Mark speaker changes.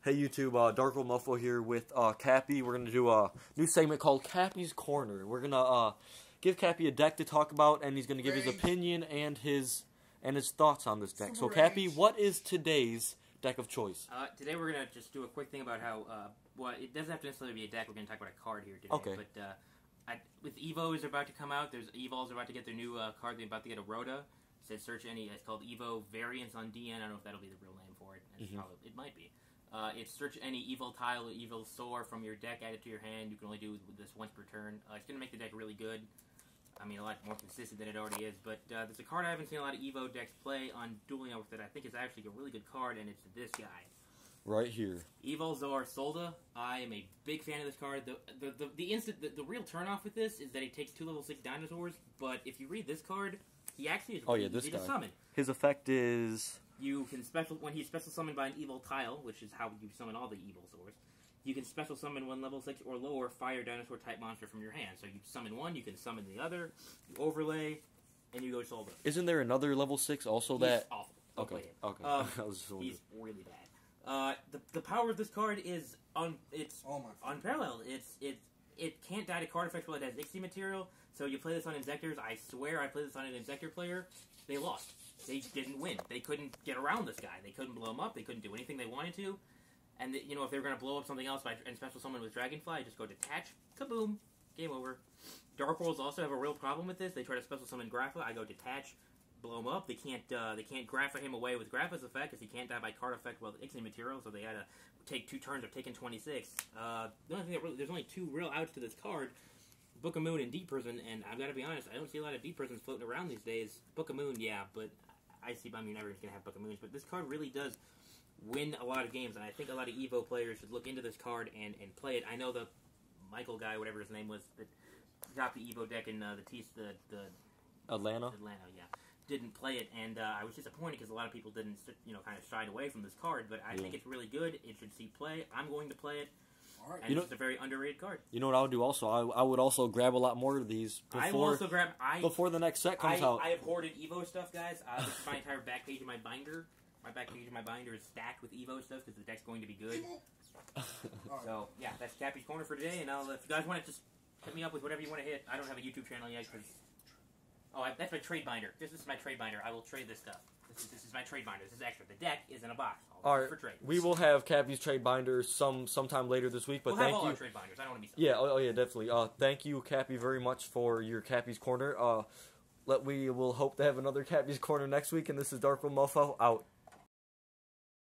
Speaker 1: Hey YouTube, Darko Muffo here with Cappy. We're gonna do a new segment called Cappy's Corner. We're gonna give Cappy a deck to talk about, and he's gonna give his opinion and his thoughts on this deck. So Cappy, what is today's deck of choice?
Speaker 2: Today we're gonna just do a quick thing about how well, it doesn't have to necessarily be a deck. We're gonna talk about a card here today.
Speaker 1: Okay.
Speaker 2: But with Evo is about to come out, Evol's about to get their new card. They're about to get a Rhoda. It says search any. It's called Evo Variants on DN. I don't know if that'll be the real name for it. It might be. It's search any evil tile or evil sore from your deck, add it to your hand. You can only do this once per turn. It's going to make the deck really good. I mean, a lot more consistent than it already is. But there's a card I haven't seen a lot of Evo decks play on Dueling Network that I think is actually a really good card, and it's this guy.
Speaker 1: Right here.
Speaker 2: Evolzar Solda. I am a big fan of this card. The real turnoff with this is that he takes 2 level 6 dinosaurs, but if you read this card, he actually is really easy to summon.
Speaker 1: His effect is...
Speaker 2: You can when he's special summoned by an evil tile, which is how you summon all the Evolzars, you can special summon 1 level 6 or lower fire dinosaur type monster from your hand. So you summon one, you can summon the other, you overlay, and you go Solda.
Speaker 1: Isn't there another level 6 also
Speaker 2: He's
Speaker 1: that...
Speaker 2: awful.
Speaker 1: Okay.
Speaker 2: He's really bad. The power of this card is unparalleled. It can't die to card effects while it has Ixie material. So you play this on Inzectors. I swear I played this on an Inzector player. They lost. They didn't win. They couldn't get around this guy. They couldn't blow him up. They couldn't do anything they wanted to. And if they were going to blow up something else and special summon with Dragonfly, just go detach, kaboom, game over. Dark Worlds also have a real problem with this. They try to special summon Grapha. I go detach, blow him up. They can't Grapha him away with Grapha's effect because he can't die by card effect with Ixie material. So they had to take 2 turns of taking 26. The only thing there's only 2 real outs to this card. Book of Moon and Deep Prison, and I've got to be honest, I don't see a lot of Deep Prisons floating around these days. Book of Moon, yeah, but everyone's going to have Book of Moons, but this card really does win a lot of games, and I think a lot of Evo players should look into this card and play it. I know the Michael guy, whatever his name was, that got the Evo deck in the
Speaker 1: Atlanta,
Speaker 2: yeah, didn't play it, and I was disappointed because a lot of people didn't, kind of shied away from this card, but I think it's really good. It should see play. I'm going to play it.
Speaker 3: Right.
Speaker 2: And it's a very underrated card.
Speaker 1: You know what I would do also? I would also grab a lot more of these before the next set comes out.
Speaker 2: I have hoarded Evo stuff, guys. This is my entire back page of my binder. My back page of my binder is stacked with Evo stuff because the deck's going to be good. So, yeah, that's Cappy's Corner for today. And if you guys want to just hit me up with whatever you want to hit. I don't have a YouTube channel yet because... Oh, that's my trade binder. This is my trade binder. I will trade this stuff. This is my trade binder. This is extra. The deck is in a box.
Speaker 1: All right,
Speaker 2: for trade.
Speaker 1: We will have Cappy's trade binder sometime later this week. But
Speaker 2: we'll
Speaker 1: thank
Speaker 2: have all
Speaker 1: you.
Speaker 2: Our trade binders. I don't want to be.
Speaker 1: Yeah, yeah, definitely. Thank you, Cappy, very much for your Cappy's Corner. We will hope to have another Cappy's Corner next week. And this is Darko Muffo out.